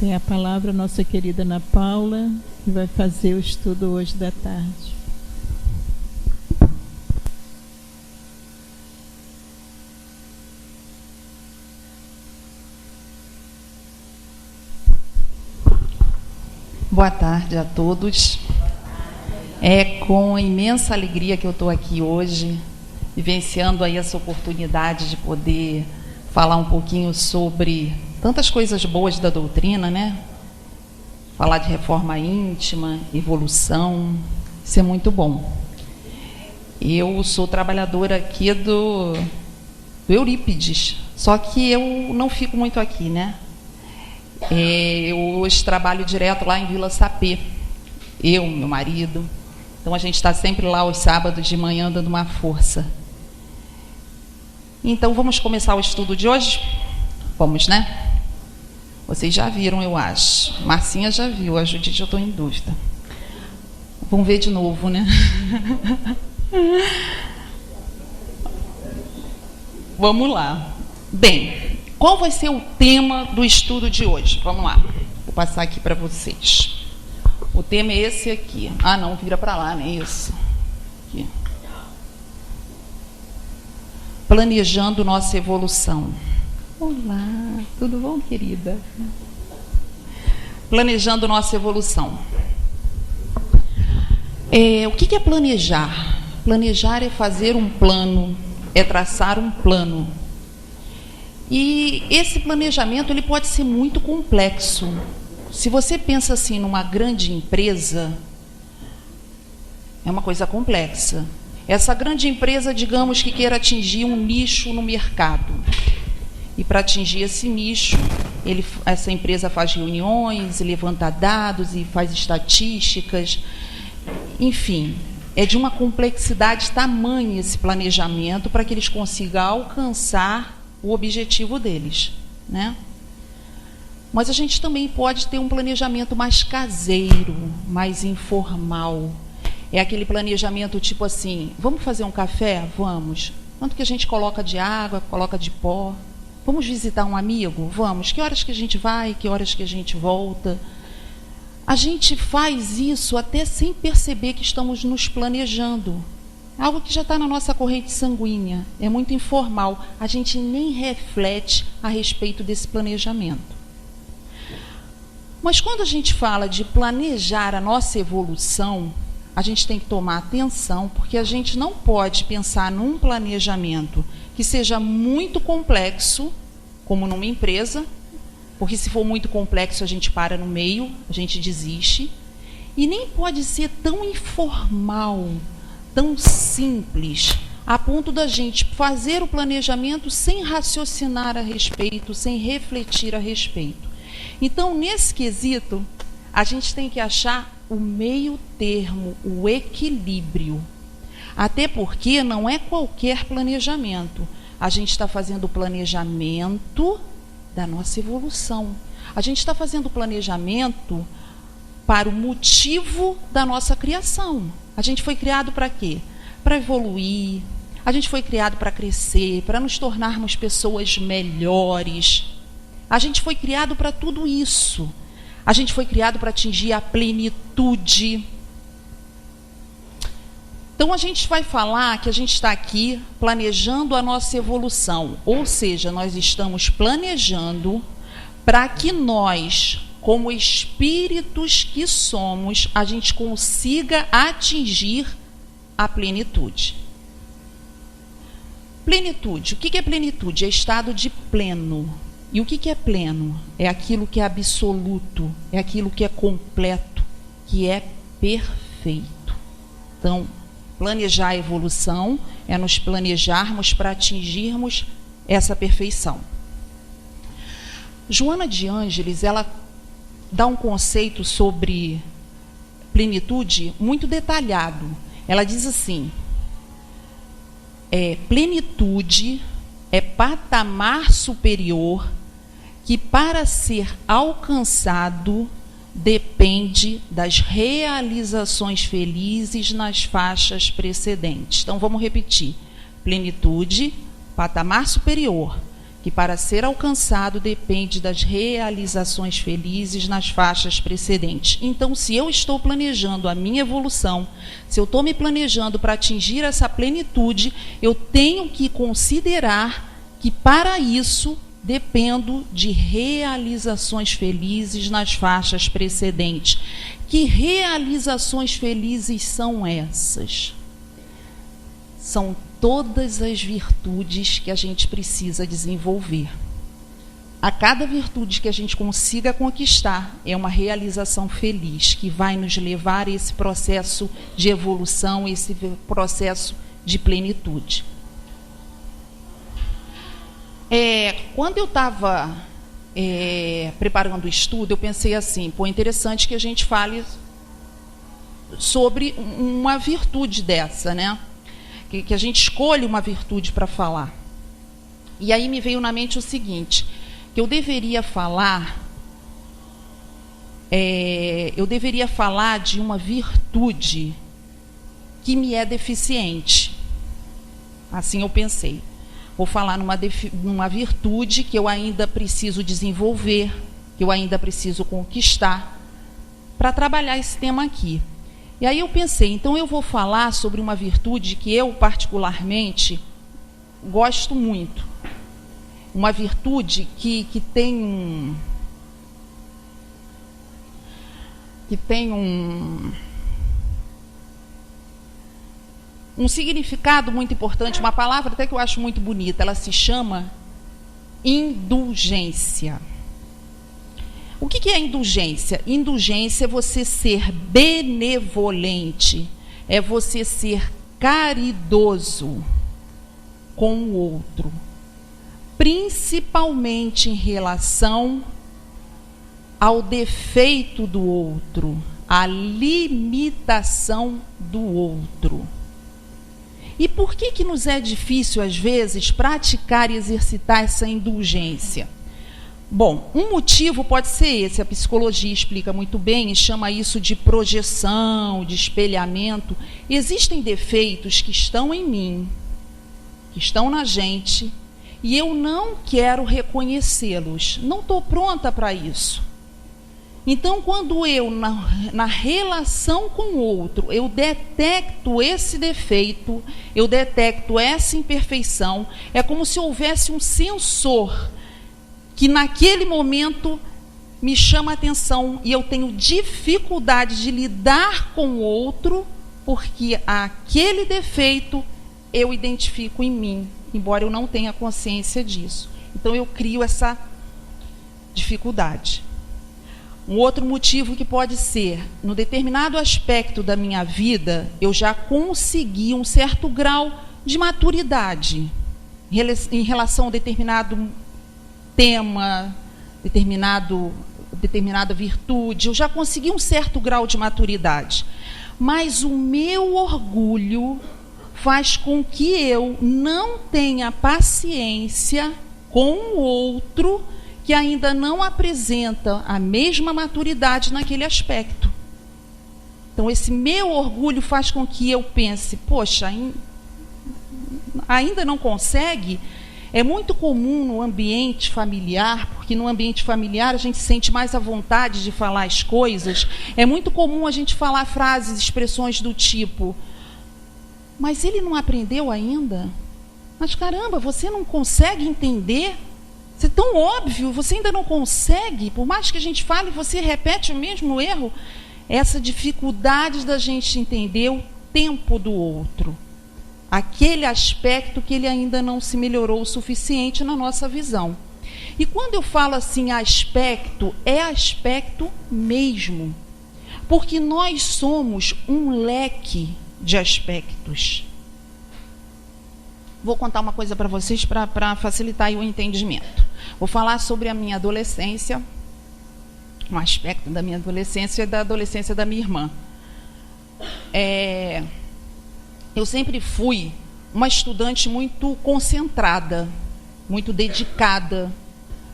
Tem a palavra a nossa querida Ana Paula, que vai fazer o estudo hoje da tarde. Boa tarde a todos. É com imensa alegria que eu estou aqui hoje, vivenciando aí essa oportunidade de poder falar um pouquinho sobre tantas coisas boas da doutrina, né? Falar de reforma íntima, evolução, isso é muito bom. Eu sou trabalhadora aqui do Eurípides, só que eu não fico muito aqui, né? Eu hoje trabalho direto lá em Vila Sapê, meu marido. Então a gente está sempre lá aos sábados de manhã dando uma força. Então vamos começar o estudo de hoje? Vamos, né? Vocês já viram, eu acho. Marcinha já viu, a Judite eu estou em dúvida. Vamos ver de novo, né? Vamos lá. Bem, qual vai ser o tema do estudo de hoje? Vamos lá. Vou passar aqui para vocês. O tema é esse aqui. Ah, não, vira para lá, não é isso? Aqui. Planejando nossa evolução. Olá, tudo bom, querida? Planejando nossa evolução. O que é planejar? Planejar é fazer um plano, é traçar um plano. E esse planejamento ele pode ser muito complexo. Se você pensa assim numa grande empresa, é uma coisa complexa. Essa grande empresa, digamos que queira atingir um nicho no mercado. E para atingir esse nicho, essa empresa faz reuniões, levanta dados e faz estatísticas. Enfim, é de uma complexidade tamanha esse planejamento para que eles consigam alcançar o objetivo deles, né? Mas a gente também pode ter um planejamento mais caseiro, mais informal. É aquele planejamento tipo assim, vamos fazer um café? Vamos. Quanto que a gente coloca de água, coloca de pó? Vamos visitar um amigo? Vamos. Que horas que a gente vai? Que horas que a gente volta? A gente faz isso até sem perceber que estamos nos planejando. Algo que já está na nossa corrente sanguínea. É muito informal. A gente nem reflete a respeito desse planejamento. Mas quando a gente fala de planejar a nossa evolução, a gente tem que tomar atenção, porque a gente não pode pensar num planejamento que seja muito complexo, como numa empresa, porque se for muito complexo a gente para no meio, a gente desiste, e nem pode ser tão informal, tão simples, a ponto da gente fazer o planejamento sem raciocinar a respeito, sem refletir a respeito. Então, nesse quesito, a gente tem que achar o meio termo, o equilíbrio. Até porque não é qualquer planejamento. A gente está fazendo o planejamento da nossa evolução. A gente está fazendo o planejamento para o motivo da nossa criação. A gente foi criado para quê? Para evoluir. A gente foi criado para crescer, para nos tornarmos pessoas melhores. A gente foi criado para tudo isso. A gente foi criado para atingir a plenitude. Então, a gente vai falar que a gente está aqui planejando a nossa evolução. Ou seja, nós estamos planejando para que nós, como espíritos que somos, a gente consiga atingir a plenitude. Plenitude. O que é plenitude? É estado de pleno. E o que é pleno? É aquilo que é absoluto, é aquilo que é completo, que é perfeito. Então, planejar a evolução é nos planejarmos para atingirmos essa perfeição. Joana de Ângeles, ela dá um conceito sobre plenitude muito detalhado. Ela diz assim, plenitude é patamar superior que, para ser alcançado, depende das realizações felizes nas faixas precedentes. Então, vamos repetir. Plenitude, patamar superior, que para ser alcançado depende das realizações felizes nas faixas precedentes. Então, se eu estou planejando a minha evolução, se eu estou me planejando para atingir essa plenitude, eu tenho que considerar que para isso dependo de realizações felizes nas faixas precedentes. Que realizações felizes são essas? São todas as virtudes que a gente precisa desenvolver. A cada virtude que a gente consiga conquistar é uma realização feliz que vai nos levar a esse processo de evolução, esse processo de plenitude. Quando eu estava preparando o estudo, eu pensei assim, pô, interessante que a gente fale sobre uma virtude dessa, né? Que a gente escolhe uma virtude para falar. E aí me veio na mente o seguinte, que eu deveria falar de uma virtude que me é deficiente. Assim eu pensei. Vou falar numa virtude que eu ainda preciso desenvolver, que eu ainda preciso conquistar, para trabalhar esse tema aqui. E aí eu pensei, então eu vou falar sobre uma virtude que eu particularmente gosto muito. Uma virtude que tem um significado muito importante, uma palavra até que eu acho muito bonita, ela se chama indulgência. O que é indulgência? Indulgência é você ser benevolente, é você ser caridoso com o outro, principalmente em relação ao defeito do outro, à limitação do outro. E por que nos é difícil, às vezes, praticar e exercitar essa indulgência? Bom, um motivo pode ser esse, a psicologia explica muito bem e chama isso de projeção, de espelhamento. Existem defeitos que estão em mim, que estão na gente, e eu não quero reconhecê-los, não estou pronta para isso. Então, quando eu, na relação com o outro, eu detecto esse defeito, eu detecto essa imperfeição, é como se houvesse um sensor que naquele momento me chama a atenção e eu tenho dificuldade de lidar com o outro, porque aquele defeito eu identifico em mim, embora eu não tenha consciência disso. Então eu crio essa dificuldade. Um outro motivo que pode ser, no determinado aspecto da minha vida, eu já consegui um certo grau de maturidade em relação a determinado tema, determinada virtude, eu já consegui um certo grau de maturidade. Mas o meu orgulho faz com que eu não tenha paciência com o outro que ainda não apresenta a mesma maturidade naquele aspecto. Então, esse meu orgulho faz com que eu pense, poxa, ainda não consegue? É muito comum no ambiente familiar, porque no ambiente familiar a gente sente mais a vontade de falar as coisas, é muito comum a gente falar frases, expressões do tipo, mas ele não aprendeu ainda? Mas caramba, você não consegue entender? Isso é tão óbvio, você ainda não consegue, por mais que a gente fale, você repete o mesmo erro. Essa dificuldade da gente entender o tempo do outro, aquele aspecto que ele ainda não se melhorou o suficiente na nossa visão. E quando eu falo assim aspecto, é aspecto mesmo, porque nós somos um leque de aspectos. Vou contar uma coisa para vocês para facilitar aí o entendimento. Vou falar sobre a minha adolescência, um aspecto da minha adolescência e da adolescência da minha irmã. Eu sempre fui uma estudante muito concentrada, muito dedicada,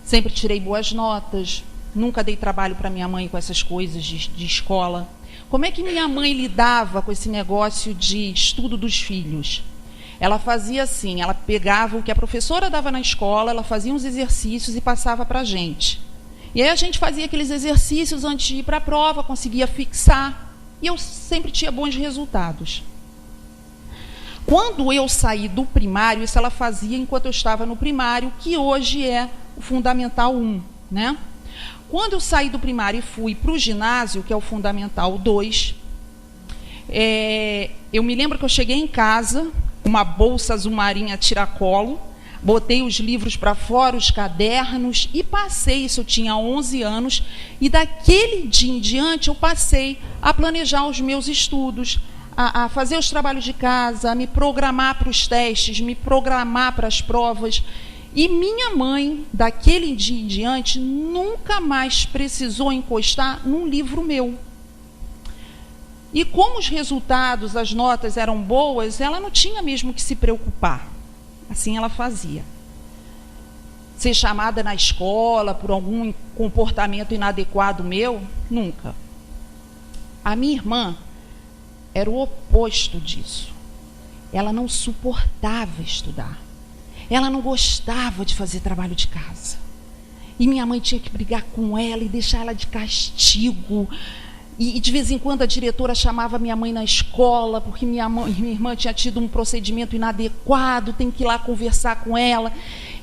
sempre tirei boas notas, nunca dei trabalho para minha mãe com essas coisas de escola. Como é que minha mãe lidava com esse negócio de estudo dos filhos? Ela fazia assim, ela pegava o que a professora dava na escola, ela fazia uns exercícios e passava para a gente. E aí a gente fazia aqueles exercícios antes de ir para a prova, conseguia fixar, e eu sempre tinha bons resultados. Quando eu saí do primário, isso ela fazia enquanto eu estava no primário, que hoje é o Fundamental 1, né? Quando eu saí do primário e fui para o ginásio, que é o Fundamental 2, eu me lembro que eu cheguei em casa, uma bolsa azul marinha tiracolo, botei os livros para fora, os cadernos, e passei, isso eu tinha 11 anos, e daquele dia em diante eu passei a planejar os meus estudos, a fazer os trabalhos de casa, a me programar para os testes, me programar para as provas. E minha mãe, daquele dia em diante, nunca mais precisou encostar num livro meu. E como os resultados, as notas eram boas, ela não tinha mesmo que se preocupar. Assim ela fazia. Ser chamada na escola por algum comportamento inadequado meu, nunca. A minha irmã era o oposto disso. Ela não suportava estudar. Ela não gostava de fazer trabalho de casa. E minha mãe tinha que brigar com ela e deixar ela de castigo. E de vez em quando a diretora chamava minha mãe na escola, porque minha irmã tinha tido um procedimento inadequado, tem que ir lá conversar com ela.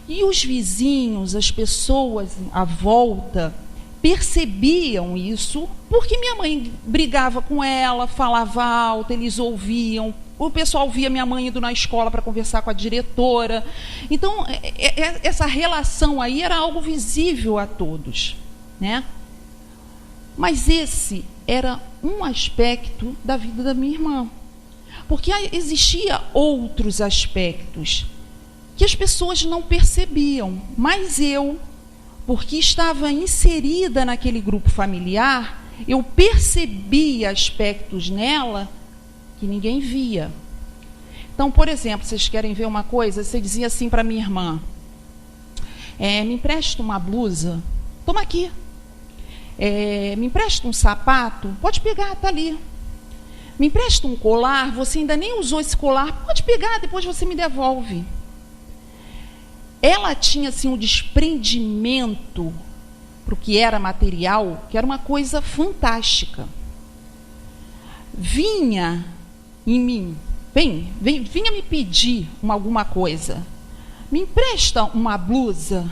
E os vizinhos, as pessoas à volta, percebiam isso, porque minha mãe brigava com ela, falava alto, eles ouviam. O pessoal via minha mãe indo na escola para conversar com a diretora. Então, essa relação aí era algo visível a todos, né? Mas esse era um aspecto da vida da minha irmã. Porque existia outros aspectos que as pessoas não percebiam. Mas eu, porque estava inserida naquele grupo familiar, eu percebia aspectos nela que ninguém via. Então, por exemplo, vocês querem ver uma coisa? Você dizia assim para minha irmã, me empresta uma blusa? Toma aqui. Me empresta um sapato? Pode pegar, está ali. Me empresta um colar? Você ainda nem usou esse colar? Pode pegar, depois você me devolve. Ela tinha assim, um desprendimento para o que era material, que era uma coisa fantástica. Vinha em mim, vinha me pedir alguma coisa. Me empresta uma blusa?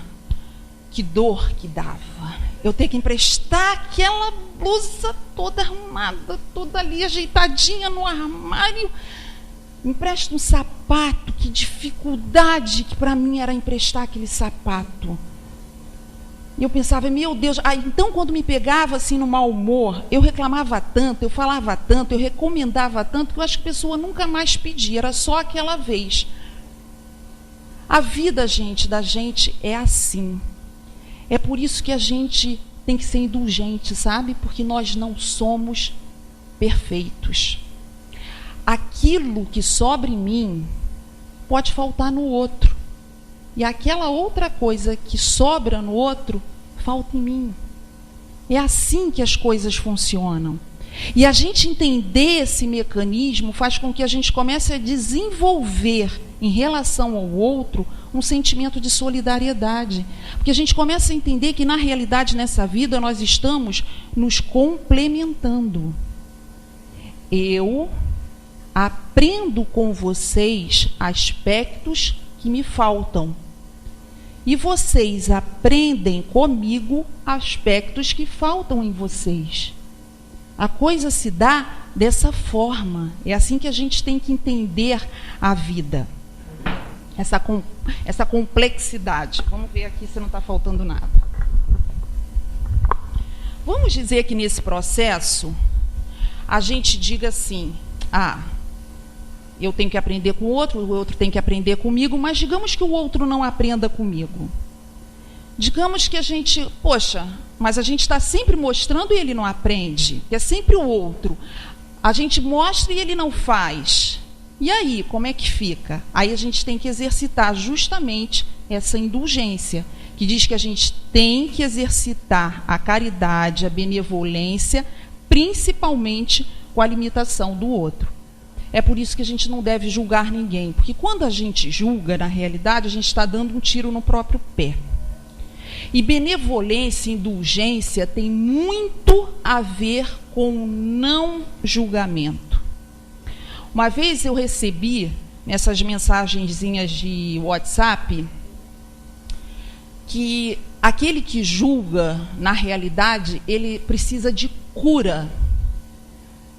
Que dor que dava. Eu ter que emprestar aquela blusa toda arrumada, toda ali ajeitadinha no armário. Me empresta um sapato, que dificuldade que para mim era emprestar aquele sapato. E eu pensava, meu Deus, então quando me pegava assim no mau humor, eu reclamava tanto, eu falava tanto, eu recomendava tanto, que eu acho que a pessoa nunca mais pedia, era só aquela vez. A vida, gente, da gente é assim. É por isso que a gente tem que ser indulgente, sabe? Porque nós não somos perfeitos. Aquilo que sobra em mim pode faltar no outro. E aquela outra coisa que sobra no outro, falta em mim. É assim que as coisas funcionam. E a gente entender esse mecanismo faz com que a gente comece a desenvolver em relação ao outro um sentimento de solidariedade. Porque a gente começa a entender que, na realidade, nessa vida, nós estamos nos complementando. Eu aprendo com vocês aspectos que me faltam. E vocês aprendem comigo aspectos que faltam em vocês. A coisa se dá dessa forma. É assim que a gente tem que entender a vida. Essa complexidade. Vamos ver aqui se não está faltando nada. Vamos dizer que nesse processo a gente diga assim, eu tenho que aprender com o outro tem que aprender comigo, mas digamos que o outro não aprenda comigo. Digamos que a gente, mas a gente está sempre mostrando e ele não aprende, que é sempre o outro. A gente mostra e ele não faz. E aí, como é que fica? Aí a gente tem que exercitar justamente essa indulgência, que diz que a gente tem que exercitar a caridade, a benevolência, principalmente com a limitação do outro. É por isso que a gente não deve julgar ninguém, porque quando a gente julga, na realidade, a gente está dando um tiro no próprio pé. E benevolência e indulgência tem muito a ver com o não julgamento. Uma vez eu recebi nessas mensagenzinhas de WhatsApp que aquele que julga, na realidade, ele precisa de cura.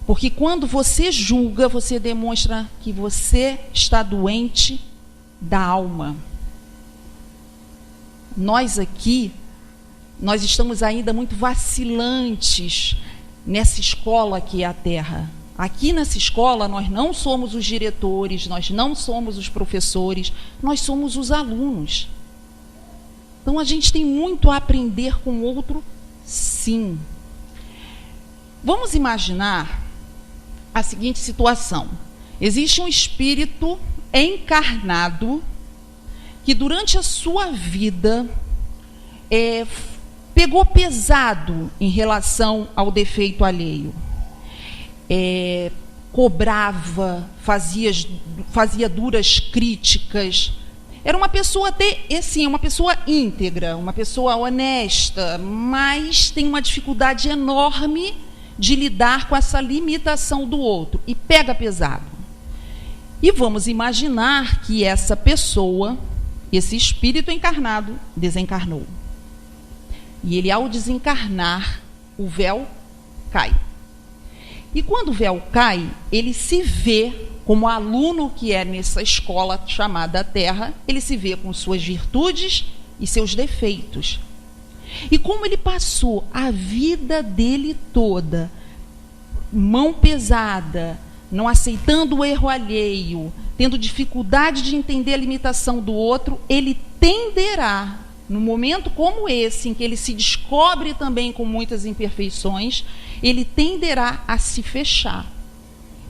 Porque quando você julga, você demonstra que você está doente da alma. Nós aqui, nós estamos ainda muito vacilantes nessa escola que é a Terra. Aqui nessa escola, nós não somos os diretores, nós não somos os professores, nós somos os alunos. Então, a gente tem muito a aprender com o outro, sim. Vamos imaginar a seguinte situação. Existe um espírito encarnado que durante a sua vida pegou pesado em relação ao defeito alheio. Cobrava, fazia duras críticas. Era uma pessoa uma pessoa íntegra, uma pessoa honesta, mas tem uma dificuldade enorme de lidar com essa limitação do outro e pega pesado. E vamos imaginar que essa pessoa, esse espírito encarnado, desencarnou. E ele, ao desencarnar, o véu cai. E quando o véu cai, ele se vê como aluno que é nessa escola chamada Terra, ele se vê com suas virtudes e seus defeitos. E como ele passou a vida dele toda, mão pesada, não aceitando o erro alheio, tendo dificuldade de entender a limitação do outro, ele tenderá, num momento como esse, em que ele se descobre também com muitas imperfeições, ele tenderá a se fechar.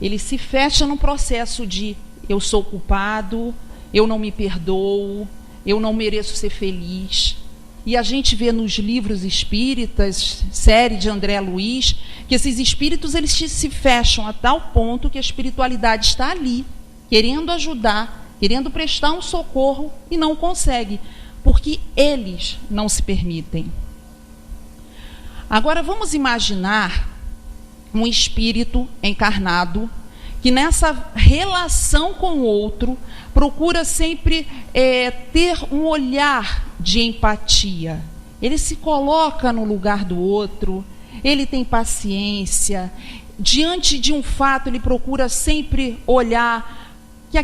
Ele se fecha num processo de eu sou culpado, eu não me perdoo, eu não mereço ser feliz. E a gente vê nos livros espíritas, série de André Luiz, que esses espíritos eles se fecham a tal ponto que a espiritualidade está ali, querendo ajudar, querendo prestar um socorro e não consegue, porque eles não se permitem. Agora vamos imaginar um espírito encarnado que nessa relação com o outro procura sempre ter um olhar de empatia. Ele se coloca no lugar do outro, ele tem paciência. Diante de um fato, ele procura sempre olhar que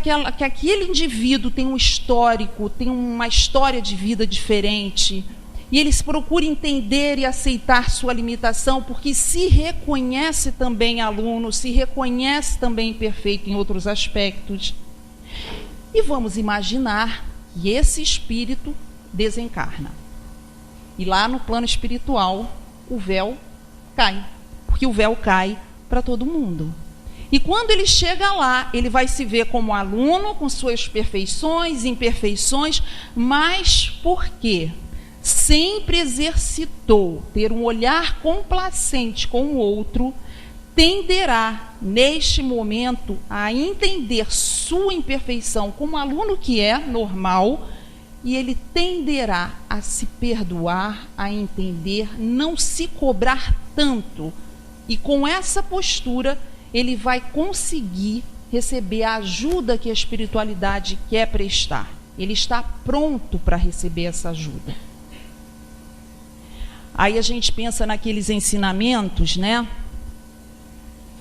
aquele indivíduo tem um histórico, tem uma história de vida diferente. E ele procura entender e aceitar sua limitação, porque se reconhece também aluno, se reconhece também imperfeito em outros aspectos. E vamos imaginar que esse espírito desencarna. E lá no plano espiritual, o véu cai, porque o véu cai para todo mundo. E quando ele chega lá, ele vai se ver como aluno, com suas perfeições, imperfeições, mas por quê? Sempre exercitou ter um olhar complacente com o outro, tenderá, neste momento, a entender sua imperfeição como aluno que é normal, e ele tenderá a se perdoar, a entender, não se cobrar tanto. E com essa postura, ele vai conseguir receber a ajuda que a espiritualidade quer prestar. Ele está pronto para receber essa ajuda. Aí a gente pensa naqueles ensinamentos, né?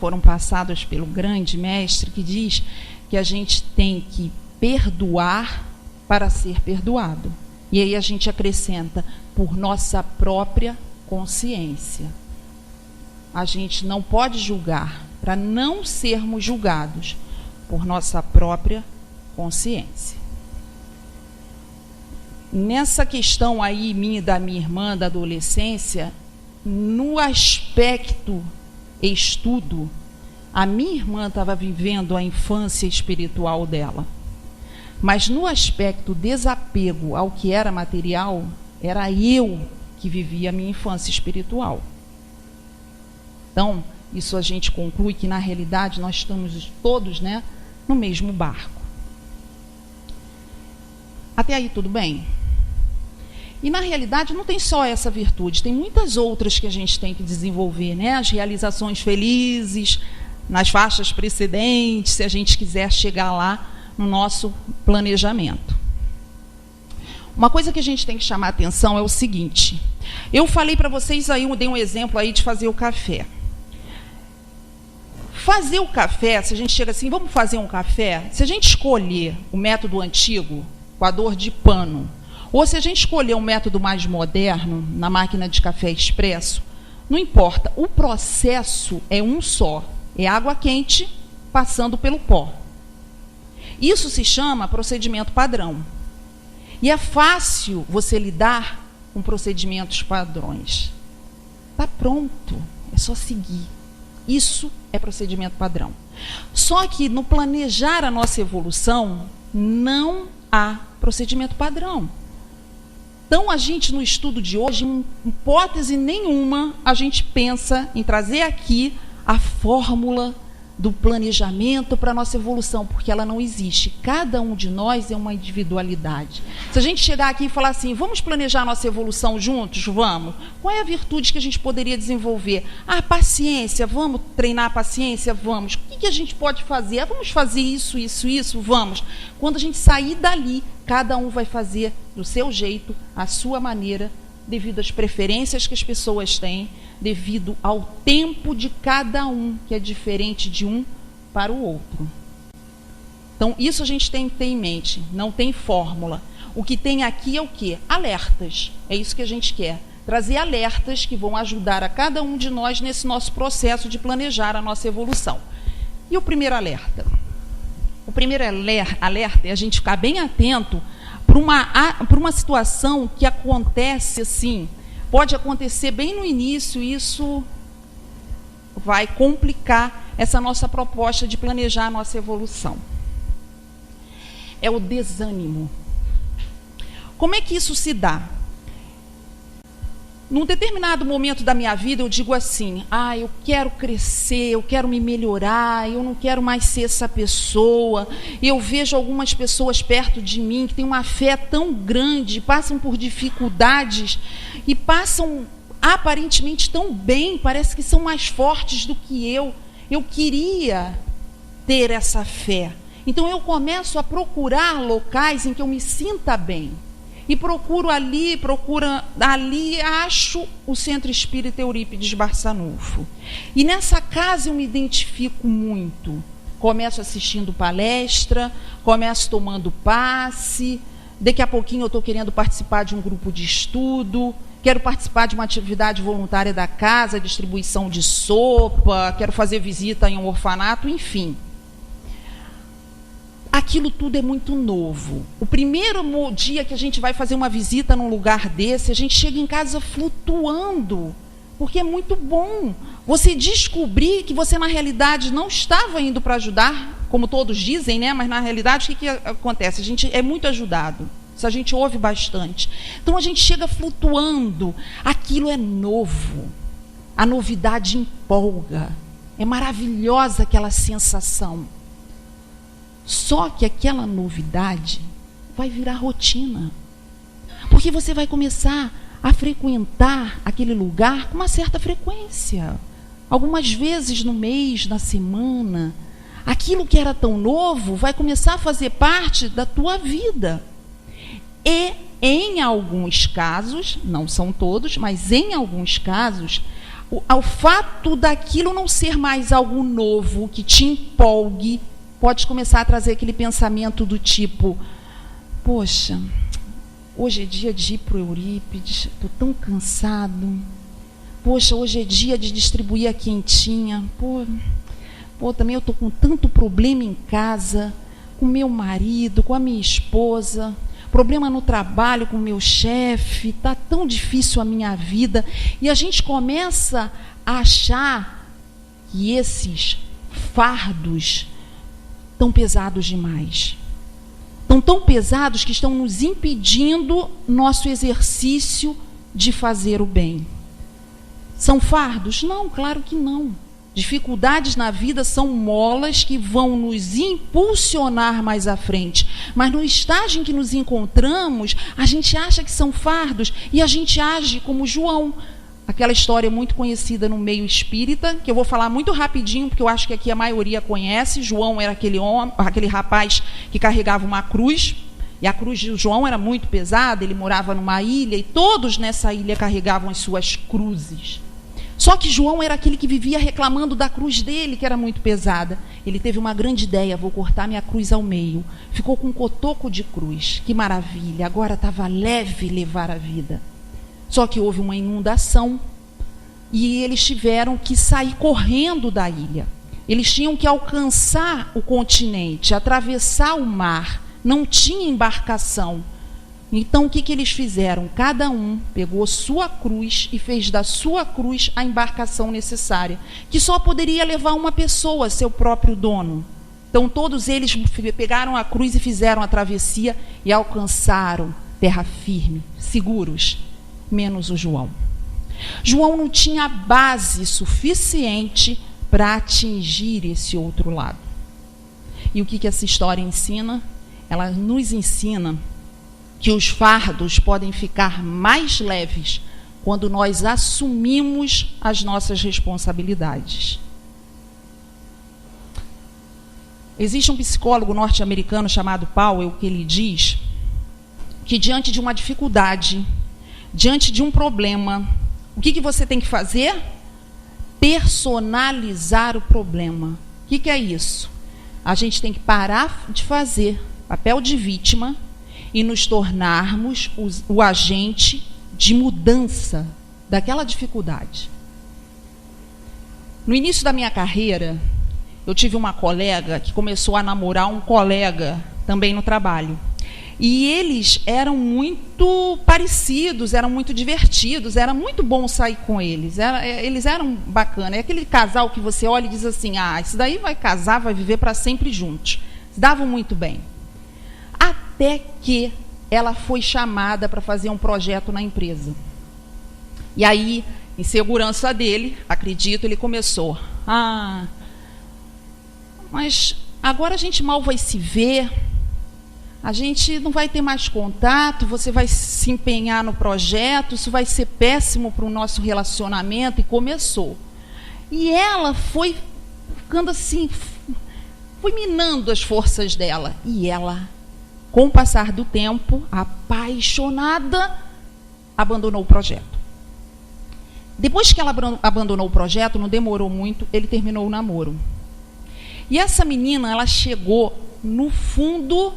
Foram passados pelo grande mestre, que diz que a gente tem que perdoar para ser perdoado. E aí a gente acrescenta, por nossa própria consciência. A gente não pode julgar para não sermos julgados por nossa própria consciência. Nessa questão aí da minha irmã da adolescência, no aspecto estudo, a minha irmã estava vivendo a infância espiritual dela. Mas no aspecto desapego ao que era material, era eu que vivia a minha infância espiritual. Então, isso a gente conclui que, na realidade, nós estamos todos, né, no mesmo barco. Até aí tudo bem? E, na realidade, não tem só essa virtude, tem muitas outras que a gente tem que desenvolver, né? As realizações felizes, nas faixas precedentes, se a gente quiser chegar lá no nosso planejamento. Uma coisa que a gente tem que chamar a atenção é o seguinte: eu falei para vocês aí, eu dei um exemplo aí de fazer o café. Fazer o café, se a gente chega assim, vamos fazer um café, se a gente escolher o método antigo, coador de pano, ou se a gente escolher um método mais moderno, na máquina de café expresso, não importa, o processo é um só, é água quente passando pelo pó. Isso se chama procedimento padrão. E é fácil você lidar com procedimentos padrões. Está pronto, é só seguir. Isso é procedimento padrão. Só que no planejar a nossa evolução, não há procedimento padrão. Então, a gente, no estudo de hoje, em hipótese nenhuma, a gente pensa em trazer aqui a fórmula do planejamento para a nossa evolução, porque ela não existe. Cada um de nós é uma individualidade. Se a gente chegar aqui e falar assim, vamos planejar a nossa evolução juntos? Vamos. Qual é a virtude que a gente poderia desenvolver? Ah, paciência, vamos treinar a paciência? Vamos. O que a gente pode fazer? Ah, vamos fazer isso, isso, isso? Vamos. Quando a gente sair dali, cada um vai fazer do seu jeito, à sua maneira, devido às preferências que as pessoas têm, devido ao tempo de cada um, que é diferente de um para o outro. Então, isso a gente tem que ter em mente, não tem fórmula. O que tem aqui é o quê? Alertas. É isso que a gente quer. Trazer alertas que vão ajudar a cada um de nós nesse nosso processo de planejar a nossa evolução. E o primeiro alerta? O primeiro alerta é a gente ficar bem atento para uma situação que acontece assim, pode acontecer bem no início, isso vai complicar essa nossa proposta de planejar a nossa evolução. É o desânimo. Como é que isso se dá? Num determinado momento da minha vida, eu digo assim, eu quero crescer, eu quero me melhorar, eu não quero mais ser essa pessoa. Eu vejo algumas pessoas perto de mim que têm uma fé tão grande, passam por dificuldades e passam aparentemente tão bem, parece que são mais fortes do que eu. Eu queria ter essa fé. Então eu começo a procurar locais em que eu me sinta bem. E procuro ali, acho o Centro Espírita Eurípides Barçanufo. E nessa casa eu me identifico muito. Começo assistindo palestra, começo tomando passe, daqui a pouquinho eu estou querendo participar de um grupo de estudo, quero participar de uma atividade voluntária da casa, distribuição de sopa, quero fazer visita em um orfanato, enfim. Aquilo tudo é muito novo. O primeiro dia que a gente vai fazer uma visita num lugar desse, a gente chega em casa flutuando, porque é muito bom você descobrir que você, na realidade, não estava indo para ajudar, como todos dizem, né? Mas, na realidade, o que acontece? A gente é muito ajudado. Isso a gente ouve bastante. Então, a gente chega flutuando. Aquilo é novo. A novidade empolga. É maravilhosa aquela sensação. Só que aquela novidade vai virar rotina. Porque você vai começar a frequentar aquele lugar com uma certa frequência. Algumas vezes no mês, na semana. Aquilo que era tão novo vai começar a fazer parte da tua vida. E, em alguns casos, não são todos, mas em alguns casos, o fato daquilo não ser mais algo novo, que te empolgue, pode começar a trazer aquele pensamento do tipo, poxa, hoje é dia de ir para o Eurípides, estou tão cansado. Poxa, hoje é dia de distribuir a quentinha. Pô, também eu estou com tanto problema em casa, com meu marido, com a minha esposa, problema no trabalho com o meu chefe, está tão difícil a minha vida. E a gente começa a achar que esses fardos tão pesados demais. Estão tão pesados que estão nos impedindo nosso exercício de fazer o bem. São fardos? Não, claro que não. Dificuldades na vida são molas que vão nos impulsionar mais à frente. Mas no estágio em que nos encontramos, a gente acha que são fardos e a gente age como João. Aquela história muito conhecida no meio espírita, que eu vou falar muito rapidinho, porque eu acho que aqui a maioria conhece. João era aquele rapaz que carregava uma cruz, e a cruz de João era muito pesada, ele morava numa ilha, e todos nessa ilha carregavam as suas cruzes. Só que João era aquele que vivia reclamando da cruz dele, que era muito pesada. Ele teve uma grande ideia: vou cortar minha cruz ao meio. Ficou com um cotoco de cruz. Que maravilha, agora estava leve levar a vida. Só que houve uma inundação e eles tiveram que sair correndo da ilha. Eles tinham que alcançar o continente, atravessar o mar. Não tinha embarcação. Então o que eles fizeram? Cada um pegou sua cruz e fez da sua cruz a embarcação necessária, que só poderia levar uma pessoa, seu próprio dono. Então todos eles pegaram a cruz e fizeram a travessia e alcançaram terra firme, seguros. Menos o João. João não tinha base suficiente para atingir esse outro lado. E o que essa história ensina? Ela nos ensina que os fardos podem ficar mais leves quando nós assumimos as nossas responsabilidades. Existe um psicólogo norte-americano chamado Powell, que ele diz que diante de uma dificuldade, diante de um problema, o que você tem que fazer? Personalizar o problema. O que é isso? A gente tem que parar de fazer papel de vítima e nos tornarmos o agente de mudança daquela dificuldade. No início da minha carreira, eu tive uma colega que começou a namorar um colega também no trabalho. E eles eram muito parecidos, eram muito divertidos, era muito bom sair com eles. Eles eram bacanas. É aquele casal que você olha e diz assim: ah, isso daí vai casar, vai viver para sempre juntos. Se davam muito bem. Até que ela foi chamada para fazer um projeto na empresa. E aí, em segurança dele, acredito, ele começou: ah, mas agora a gente mal vai se ver. A gente não vai ter mais contato, você vai se empenhar no projeto, isso vai ser péssimo para o nosso relacionamento. E começou. E ela foi ficando assim, foi minando as forças dela. E ela, com o passar do tempo, apaixonada, abandonou o projeto. Depois que ela abandonou o projeto, não demorou muito, ele terminou o namoro. E essa menina, ela chegou no fundo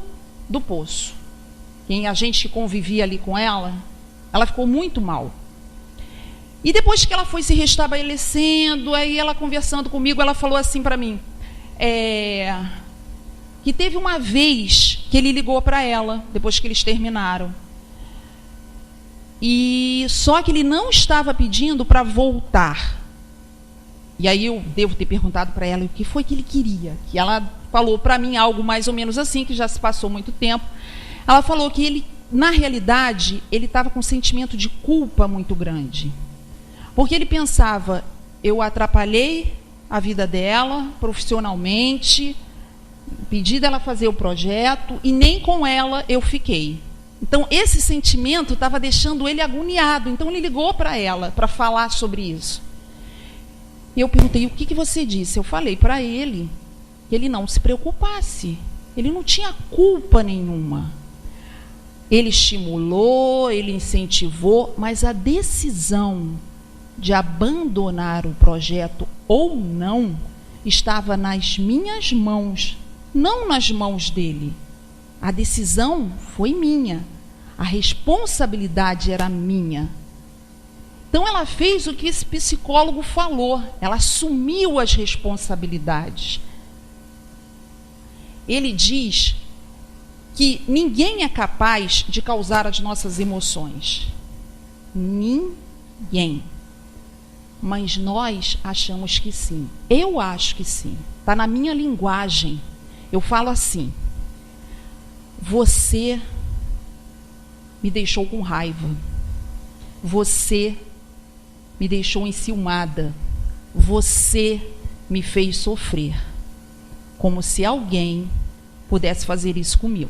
do poço. A gente que convivia ali com ela, ela ficou muito mal. E depois que ela foi se restabelecendo, aí ela conversando comigo, ela falou assim para mim, que teve uma vez que ele ligou para ela, depois que eles terminaram. E só que ele não estava pedindo para voltar. E aí eu devo ter perguntado para ela o que foi que ele queria. Que ela falou para mim algo mais ou menos assim, que já se passou muito tempo. Ela falou que ele, na realidade, ele estava com um sentimento de culpa muito grande. Porque ele pensava: eu atrapalhei a vida dela profissionalmente, pedi dela fazer o projeto e nem com ela eu fiquei. Então esse sentimento estava deixando ele agoniado. Então ele ligou para ela para falar sobre isso. E eu perguntei: o que você disse? Eu falei para ele que ele não se preocupasse. Ele não tinha culpa nenhuma. Ele estimulou, ele incentivou, mas a decisão de abandonar o projeto ou não estava nas minhas mãos, não nas mãos dele. A decisão foi minha. A responsabilidade era minha. Então ela fez o que esse psicólogo falou. Ela assumiu as responsabilidades. Ele diz que ninguém é capaz de causar as nossas emoções. Ninguém. Mas nós achamos que sim. Eu acho que sim. Está na minha linguagem. Eu falo assim: você me deixou com raiva. Você me deixou enciumada. Você me fez sofrer, como se alguém pudesse fazer isso comigo.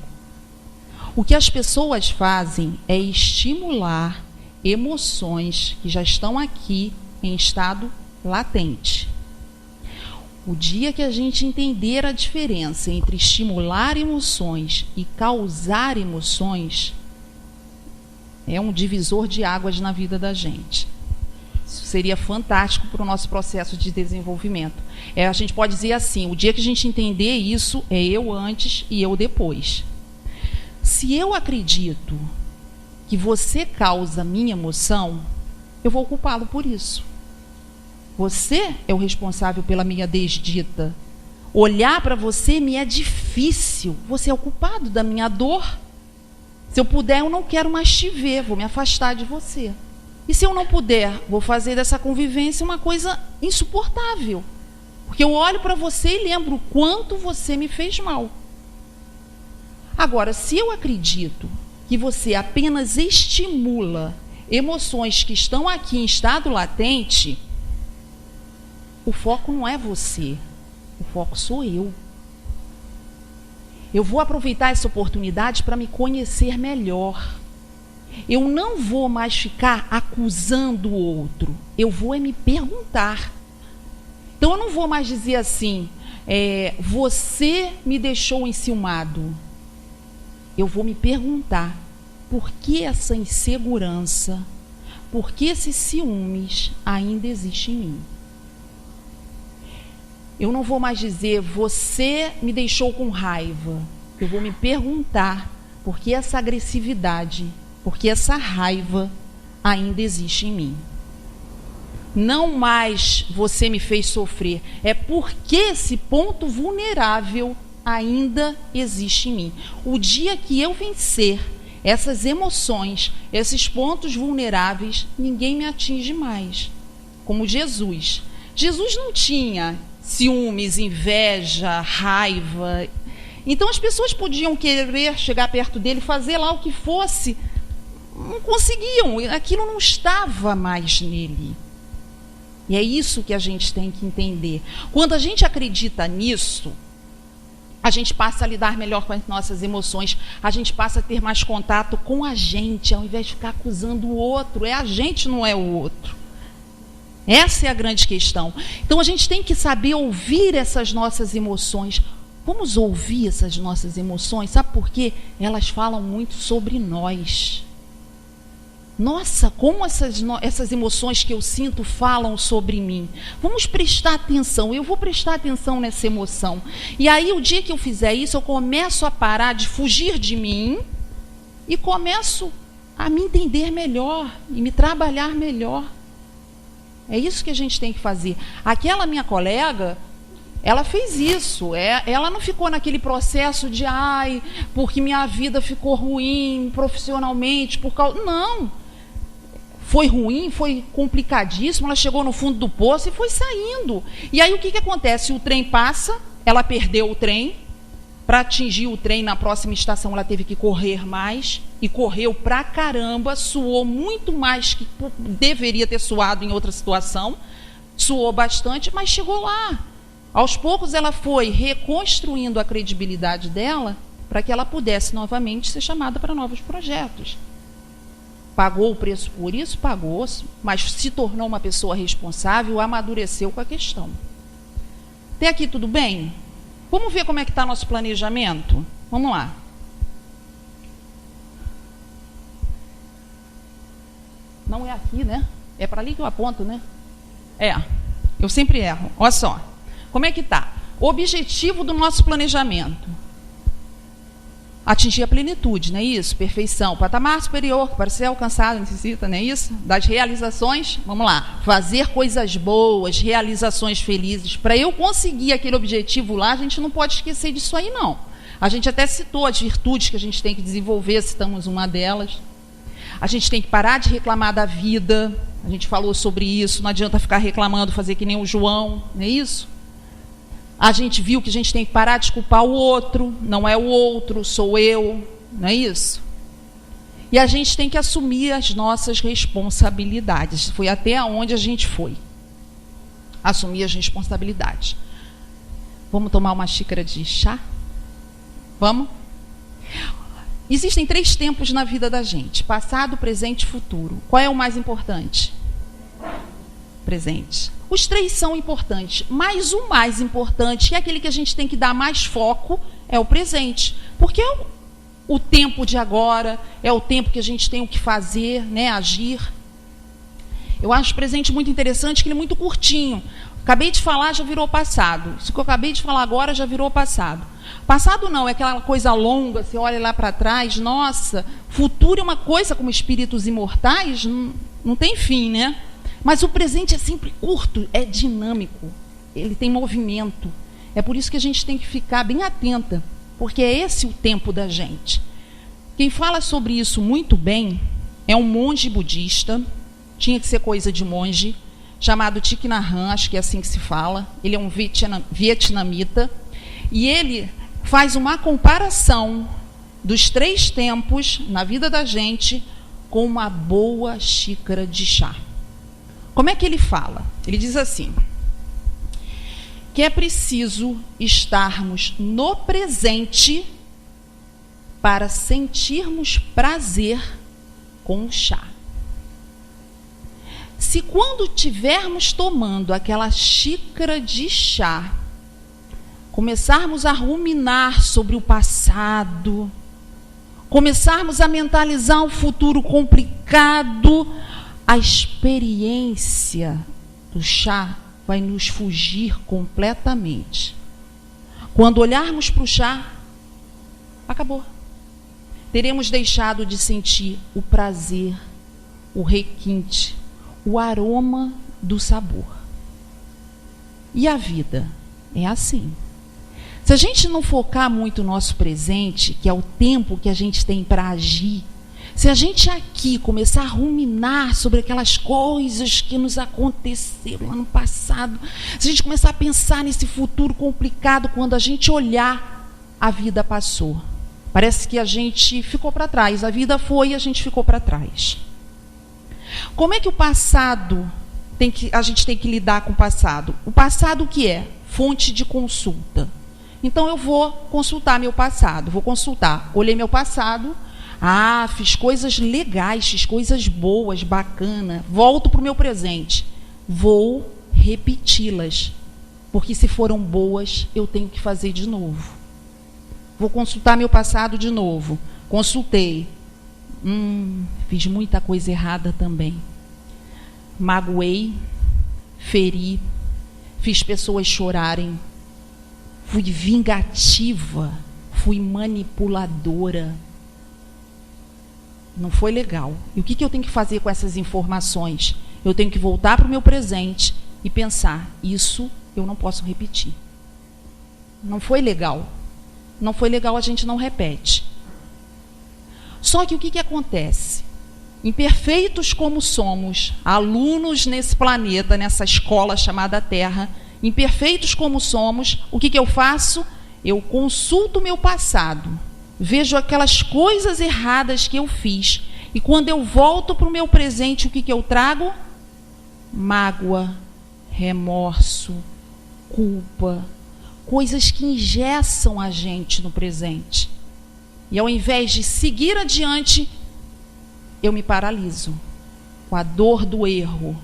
O que as pessoas fazem é estimular emoções que já estão aqui em estado latente. O dia que a gente entender a diferença entre estimular emoções e causar emoções, é um divisor de águas na vida da gente. Isso seria fantástico para o nosso processo de desenvolvimento. A gente pode dizer assim, o dia que a gente entender isso, é eu antes e eu depois. Se eu acredito que você causa minha emoção, eu vou culpá-lo por isso. Você é o responsável pela minha desdita. Olhar para você me é difícil. Você é o culpado da minha dor. Se eu puder, eu não quero mais te ver, vou me afastar de você. E se eu não puder, vou fazer dessa convivência uma coisa insuportável. Porque eu olho para você e lembro o quanto você me fez mal. Agora, se eu acredito que você apenas estimula emoções que estão aqui em estado latente, o foco não é você, o foco sou eu. Eu vou aproveitar essa oportunidade para me conhecer melhor. Eu não vou mais ficar acusando o outro, eu vou me perguntar. Então eu não vou mais dizer assim, você me deixou enciumado. Eu vou me perguntar, por que essa insegurança, por que esses ciúmes ainda existem em mim? Eu não vou mais dizer, você me deixou com raiva. Eu vou me perguntar, por que essa agressividade, por que essa raiva ainda existe em mim? Não mais você me fez sofrer, é porque esse ponto vulnerável ainda existe em mim. O dia que eu vencer essas emoções, esses pontos vulneráveis, ninguém me atinge mais. Como Jesus. Jesus não tinha ciúmes, inveja, raiva. Então as pessoas podiam querer chegar perto dele, fazer lá o que fosse, não conseguiam, aquilo não estava mais nele. E é isso que a gente tem que entender. Quando a gente acredita nisso, a gente passa a lidar melhor com as nossas emoções, a gente passa a ter mais contato com a gente, ao invés de ficar acusando o outro. É a gente, não é o outro. Essa é a grande questão. Então a gente tem que saber ouvir essas nossas emoções. Vamos ouvir essas nossas emoções, sabe por quê? Elas falam muito sobre nós. Nossa, como essas emoções que eu sinto falam sobre mim. Vamos prestar atenção, eu vou prestar atenção nessa emoção. E aí, o dia que eu fizer isso, eu começo a parar de fugir de mim e começo a me entender melhor e me trabalhar melhor. É isso que a gente tem que fazer. Aquela minha colega, ela fez isso. Ela não ficou naquele processo de, porque minha vida ficou ruim profissionalmente, por causa... Não. Foi ruim, foi complicadíssimo, ela chegou no fundo do poço e foi saindo. E aí o que acontece? O trem passa, ela perdeu o trem. Para atingir o trem na próxima estação, ela teve que correr mais. E correu pra caramba, suou muito mais que deveria ter suado em outra situação. Suou bastante, mas chegou lá. Aos poucos ela foi reconstruindo a credibilidade dela para que ela pudesse novamente ser chamada para novos projetos. Pagou o preço por isso? Pagou, mas se tornou uma pessoa responsável, amadureceu com a questão. Até aqui tudo bem? Vamos ver como é que está nosso planejamento? Vamos lá. Não é aqui, né? É para ali que eu aponto, né? Eu sempre erro. Olha só. Como é que está? O objetivo do nosso planejamento: atingir a plenitude, não é isso? Perfeição, patamar superior, para ser alcançado, necessita, não é isso? Das realizações, vamos lá, fazer coisas boas, realizações felizes. Para eu conseguir aquele objetivo lá, a gente não pode esquecer disso aí, não. A gente até citou as virtudes que a gente tem que desenvolver, citamos uma delas. A gente tem que parar de reclamar da vida, a gente falou sobre isso, não adianta ficar reclamando, fazer que nem o João, não é isso? A gente viu que a gente tem que parar de culpar o outro, não é o outro, sou eu, não é isso? E a gente tem que assumir as nossas responsabilidades. Foi até onde a gente foi. assumir as responsabilidades. Vamos tomar uma xícara de chá? Vamos? Existem 3 tempos na vida da gente: passado, presente e futuro. Qual é o mais importante? Presente. Os 3 são importantes, mas o mais importante, que é aquele que a gente tem que dar mais foco, é o presente. Porque é o tempo de agora, é o tempo que a gente tem o que fazer, né, agir. Eu acho o presente muito interessante, que ele é muito curtinho. Acabei de falar, já virou passado. Isso que eu acabei de falar agora já virou passado. Passado não, é aquela coisa longa, você olha lá para trás, nossa. Futuro é uma coisa, como espíritos imortais, não tem fim, né? Mas o presente é sempre curto, é dinâmico, ele tem movimento. É por isso que a gente tem que ficar bem atenta, porque é esse o tempo da gente. Quem fala sobre isso muito bem é um monge budista, tinha que ser coisa de monge, chamado Thich Nhat Hanh, acho que é assim que se fala. Ele é um vietnamita, e ele faz uma comparação dos 3 tempos na vida da gente com uma boa xícara de chá. Como é que ele fala? Ele diz assim, que é preciso estarmos no presente para sentirmos prazer com o chá. Se quando estivermos tomando aquela xícara de chá, começarmos a ruminar sobre o passado, começarmos a mentalizar um futuro complicado, a experiência do chá vai nos fugir completamente. Quando olharmos para o chá, acabou. Teremos deixado de sentir o prazer, o requinte, o aroma do sabor. E a vida é assim. Se a gente não focar muito no nosso presente, que é o tempo que a gente tem para agir, se a gente aqui começar a ruminar sobre aquelas coisas que nos aconteceram ano passado, se a gente começar a pensar nesse futuro complicado, quando a gente olhar, a vida passou. Parece que a gente ficou para trás, a vida foi e a gente ficou para trás. Como é que o passado, a gente tem que lidar com o passado? O passado o que é? Fonte de consulta. Então eu vou consultar meu passado, olhei meu passado, fiz coisas legais, fiz coisas boas, bacana, volto para o meu presente, vou repeti-las, porque se foram boas, eu tenho que fazer de novo. Vou consultar meu passado de novo, consultei, fiz muita coisa errada também, magoei, feri, fiz pessoas chorarem, fui vingativa, fui manipuladora. Não foi legal. E o que eu tenho que fazer com essas informações? Eu tenho que voltar para o meu presente e pensar, isso eu não posso repetir. Não foi legal. Não foi legal, a gente não repete. Só que o que acontece? Imperfeitos como somos, alunos nesse planeta, nessa escola chamada Terra, imperfeitos como somos, o que eu faço? Eu consulto o meu passado, vejo aquelas coisas erradas que eu fiz, e quando eu volto para o meu presente, o que eu trago? Mágoa, remorso, culpa, coisas que engessam a gente no presente. E ao invés de seguir adiante, eu me paraliso com a dor do erro,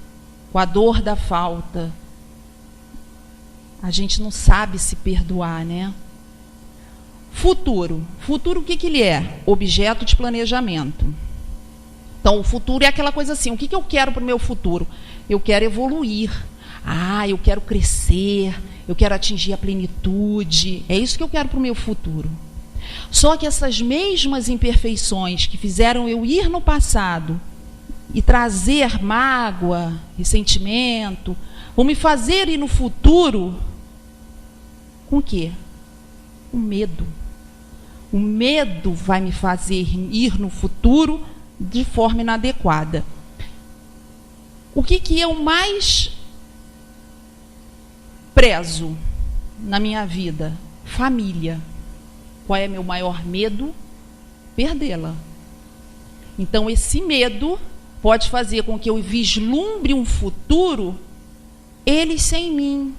com a dor da falta. A gente não sabe se perdoar, né? Futuro. Futuro, o que ele é? Objeto de planejamento. Então, o futuro é aquela coisa assim, o que eu quero para o meu futuro? Eu quero evoluir. Eu quero crescer, eu quero atingir a plenitude. É isso que eu quero para o meu futuro. Só que essas mesmas imperfeições que fizeram eu ir no passado e trazer mágoa, ressentimento, vão me fazer ir no futuro com o quê? Com medo. O medo vai me fazer ir no futuro de forma inadequada. O que eu mais prezo na minha vida? Família. Qual é meu maior medo? Perdê-la. Então, esse medo pode fazer com que eu vislumbre um futuro eles sem mim,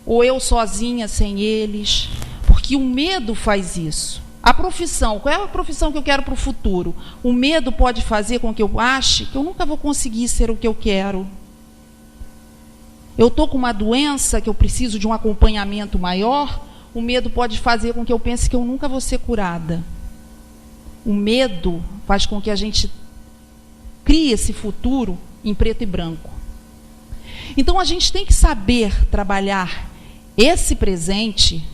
ou eu sozinha sem eles, porque o medo faz isso. A profissão, qual é a profissão que eu quero para o futuro? O medo pode fazer com que eu ache que eu nunca vou conseguir ser o que eu quero. Eu estou com uma doença que eu preciso de um acompanhamento maior, o medo pode fazer com que eu pense que eu nunca vou ser curada. O medo faz com que a gente crie esse futuro em preto e branco. Então a gente tem que saber trabalhar esse presente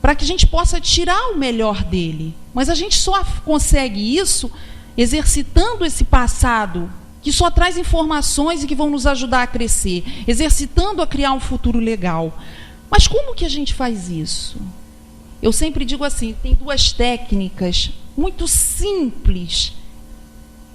para que a gente possa tirar o melhor dele. Mas a gente só consegue isso exercitando esse passado, que só traz informações e que vão nos ajudar a crescer, exercitando a criar um futuro legal. Mas como que a gente faz isso? Eu sempre digo assim, tem duas técnicas muito simples.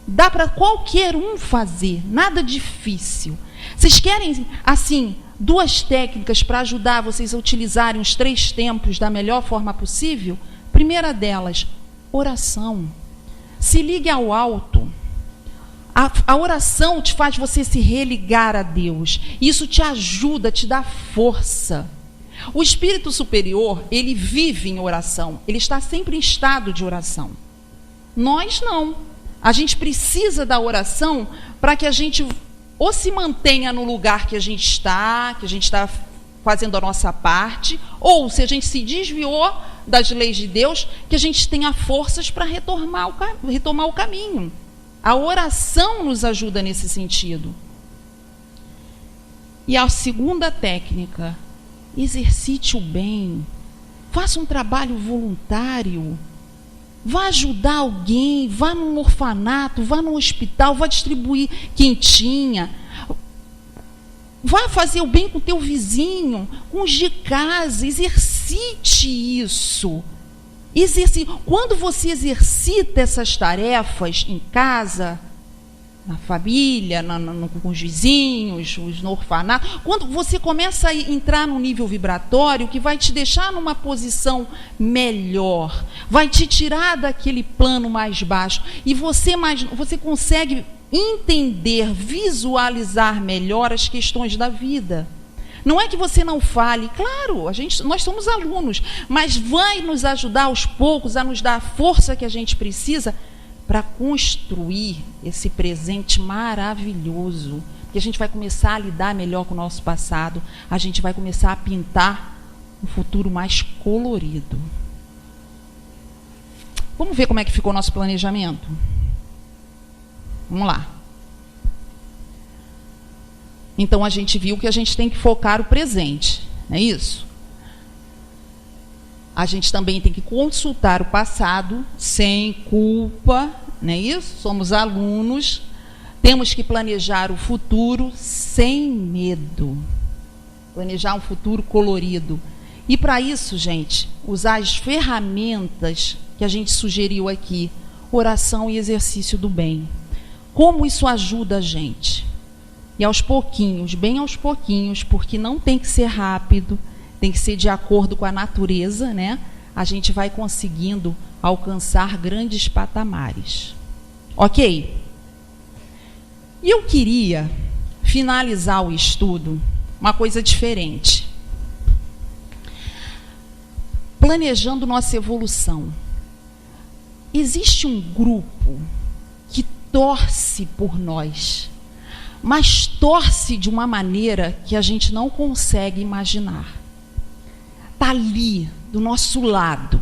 Dá para qualquer um fazer, nada difícil. Vocês querem, assim, duas técnicas para ajudar vocês a utilizarem os 3 tempos da melhor forma possível? Primeira delas, oração. Se ligue ao alto. A oração te faz você se religar a Deus. Isso te ajuda, te dá força. O espírito superior, ele vive em oração. Ele está sempre em estado de oração. Nós não. A gente precisa da oração para que a gente ou se mantenha no lugar que a gente está fazendo a nossa parte, ou se a gente se desviou das leis de Deus, que a gente tenha forças para retomar o caminho. A oração nos ajuda nesse sentido. E a segunda técnica, exercite o bem, faça um trabalho voluntário, vá ajudar alguém, vá num orfanato, vá no hospital, vá distribuir quentinha, vá fazer o bem com o teu vizinho, com os de casa, exercite isso. Quando você exercita essas tarefas em casa, na família, com os vizinhos, no orfanato, quando você começa a entrar num nível vibratório que vai te deixar numa posição melhor, vai te tirar daquele plano mais baixo, e você consegue entender, visualizar melhor as questões da vida. Não é que você não fale, claro, nós somos alunos, mas vai nos ajudar aos poucos a nos dar a força que a gente precisa para construir esse presente maravilhoso, que a gente vai começar a lidar melhor com o nosso passado, a gente vai começar a pintar um futuro mais colorido. Vamos ver como é que ficou o nosso planejamento? Vamos lá. Então a gente viu que a gente tem que focar o presente, não é isso? A gente também tem que consultar o passado sem culpa, não é isso? Somos alunos, temos que planejar o futuro sem medo. Planejar um futuro colorido. E para isso, gente, usar as ferramentas que a gente sugeriu aqui, oração e exercício do bem. Como isso ajuda a gente? E aos pouquinhos, bem aos pouquinhos, porque não tem que ser rápido, tem que ser de acordo com a natureza, né? A gente vai conseguindo alcançar grandes patamares. Ok? E eu queria finalizar o estudo uma coisa diferente. Planejando nossa evolução. Existe um grupo que torce por nós, mas torce de uma maneira que a gente não consegue imaginar. Está ali, do nosso lado.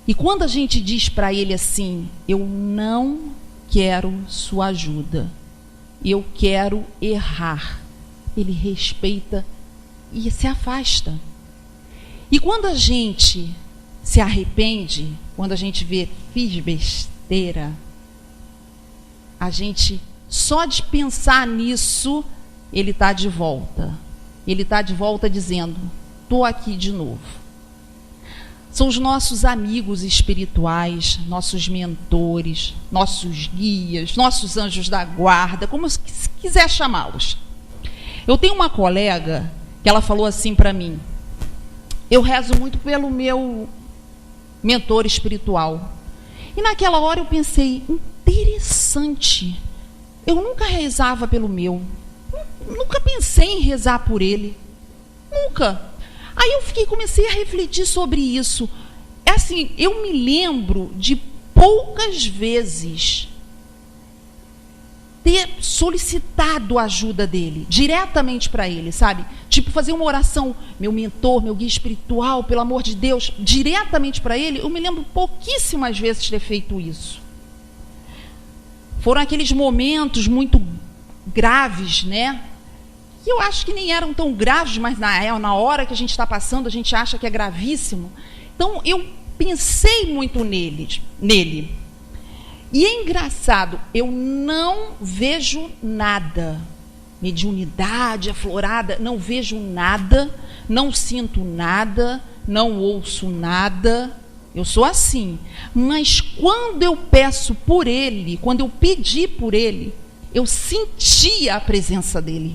E quando a gente diz para ele assim, eu não quero sua ajuda, eu quero errar, ele respeita e se afasta. E quando a gente se arrepende, quando a gente vê, fiz besteira, a gente, só de pensar nisso, ele está de volta. Ele está de volta dizendo, estou aqui de novo. São os nossos amigos espirituais, nossos mentores, nossos guias, nossos anjos da guarda, como quiser chamá-los. Eu tenho uma colega que ela falou assim para mim, eu rezo muito pelo meu mentor espiritual. E naquela hora eu pensei, interessante, eu nunca rezava pelo meu. nunca pensei em rezar por ele. Nunca. Aí eu comecei a refletir sobre isso. É assim, eu me lembro de poucas vezes ter solicitado a ajuda dele, diretamente para ele, sabe? Tipo, fazer uma oração, meu mentor, meu guia espiritual, pelo amor de Deus, diretamente para ele. Eu me lembro pouquíssimas vezes de ter feito isso. Foram aqueles momentos muito graves, né? Que eu acho que nem eram tão graves, mas na hora que a gente está passando, a gente acha que é gravíssimo. Então, eu pensei muito nele. E é engraçado, eu não vejo nada. Mediunidade aflorada, não vejo nada, não sinto nada, não ouço nada. Eu sou assim. Mas quando eu peço por ele, quando eu pedi por ele, eu sentia a presença dele.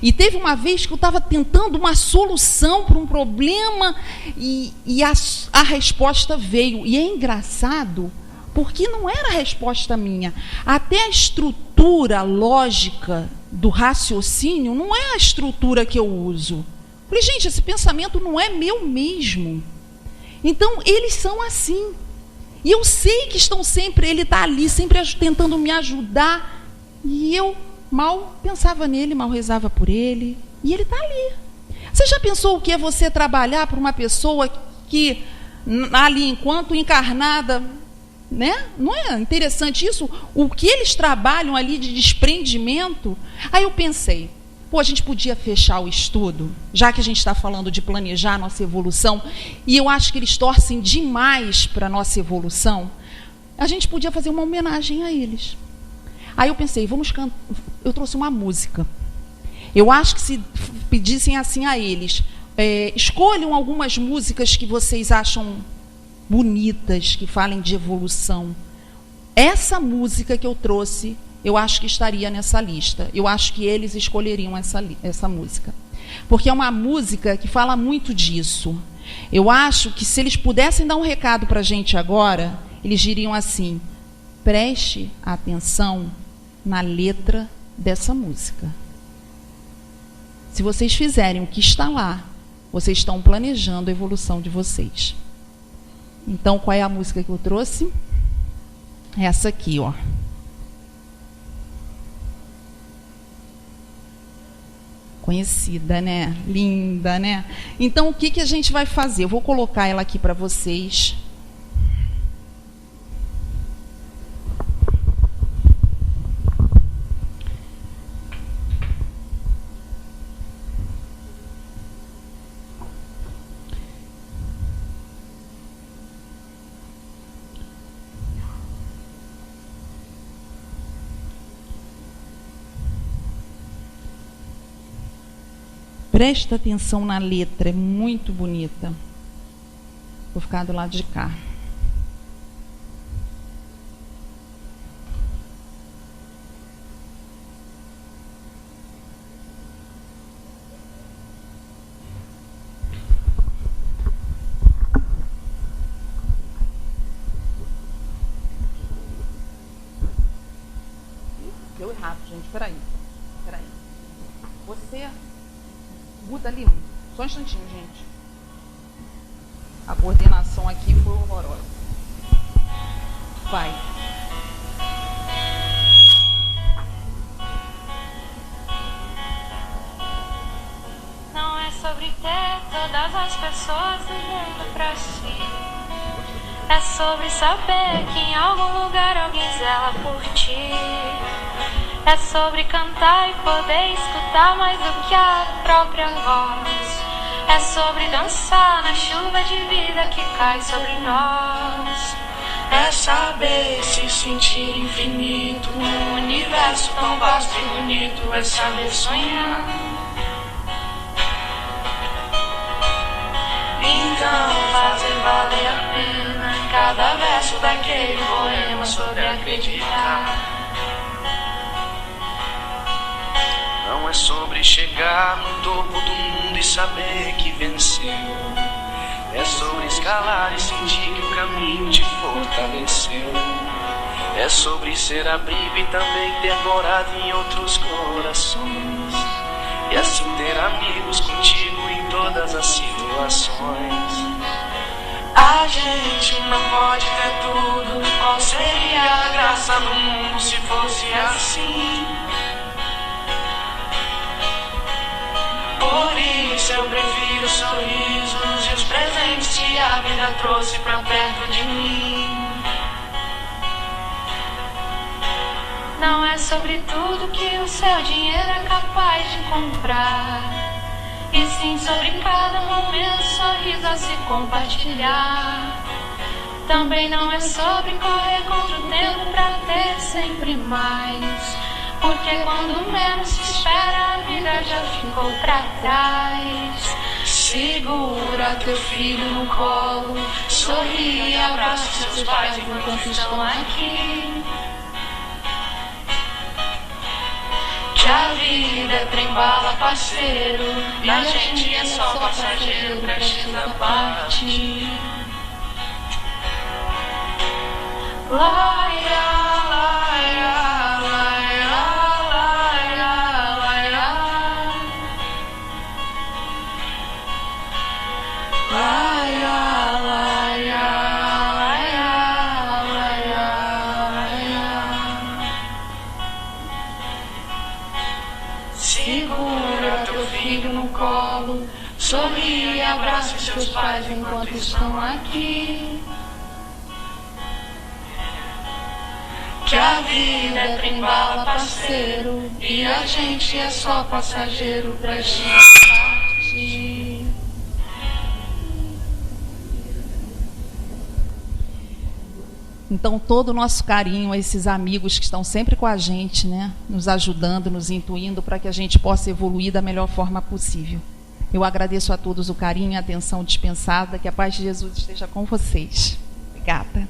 E teve uma vez que eu estava tentando uma solução para um problema e a resposta veio. E é engraçado, porque não era a resposta minha. Até a estrutura lógica do raciocínio não é a estrutura que eu uso. Falei, gente, esse pensamento não é meu mesmo. Então, eles são assim. E eu sei que estão sempre, ele está ali, sempre tentando me ajudar. E eu mal pensava nele, mal rezava por ele. E ele está ali. Você já pensou o que é você trabalhar para uma pessoa que, ali, enquanto encarnada, né? Não é interessante isso? O que eles trabalham ali de desprendimento? Aí eu pensei, a gente podia fechar o estudo, já que a gente está falando de planejar a nossa evolução, e eu acho que eles torcem demais para a nossa evolução, a gente podia fazer uma homenagem a eles. Aí eu pensei, eu trouxe uma música. Eu acho que se pedissem assim a eles, escolham algumas músicas que vocês acham bonitas, que falem de evolução. Essa música que eu trouxe, eu acho que estaria nessa lista. Eu acho que eles escolheriam essa música. Porque é uma música que fala muito disso. Eu acho que se eles pudessem dar um recado para a gente agora, eles diriam assim, preste atenção na letra dessa música. Se vocês fizerem o que está lá, vocês estão planejando a evolução de vocês. Então, qual é a música que eu trouxe? Essa aqui, ó. Conhecida, né? Linda, né? Então, o que a gente vai fazer? Eu vou colocar ela aqui para vocês. Presta atenção na letra, é muito bonita. Vou ficar do lado de cá. Deu errado, gente. Peraí. Você muda ali, só um instantinho, gente. A coordenação aqui foi horrorosa. Vai. Não é sobre ter todas as pessoas vivendo pra si. É sobre saber que em algum lugar alguém zela por ti. É sobre cantar e poder escutar mais do que a própria voz. É sobre dançar na chuva de vida que cai sobre nós. É saber se sentir infinito num universo tão vasto e bonito. É saber sonhar. Então fazer valer a pena cada verso daquele poema sobre acreditar. Não é sobre chegar no topo do mundo e saber que venceu. É sobre escalar e sentir que o caminho te fortaleceu. É sobre ser abrigo e também ter morado em outros corações. E assim ter amigos contigo em todas as situações. A gente não pode ter tudo. Qual seria a graça do mundo se fosse assim? Por isso eu prefiro os sorrisos e os presentes que a vida trouxe pra perto de mim. Não é sobre tudo que o seu dinheiro é capaz de comprar, e sim sobre cada momento, sorriso a se compartilhar. Também não é sobre correr contra o tempo pra ter sempre mais, porque quando menos se espera a vida já ficou pra trás. Segura teu filho no colo, sorri e abraça seus pais enquanto estão aqui. Que a vida é trem-bala, parceiro, e a gente é só passageiro, prestes a partir. Laia, laia, laia, laia, laia. Laia, laia, laia, laia. Segura teu filho no colo, sorri e abraça seus pais enquanto estão aqui. Que a vida é trem-bala, parceiro, e a gente é só passageiro, prestes a partir. Então, todo o nosso carinho a esses amigos que estão sempre com a gente, né? Nos ajudando, nos intuindo para que a gente possa evoluir da melhor forma possível. Eu agradeço a todos o carinho e a atenção dispensada. Que a paz de Jesus esteja com vocês. Obrigada.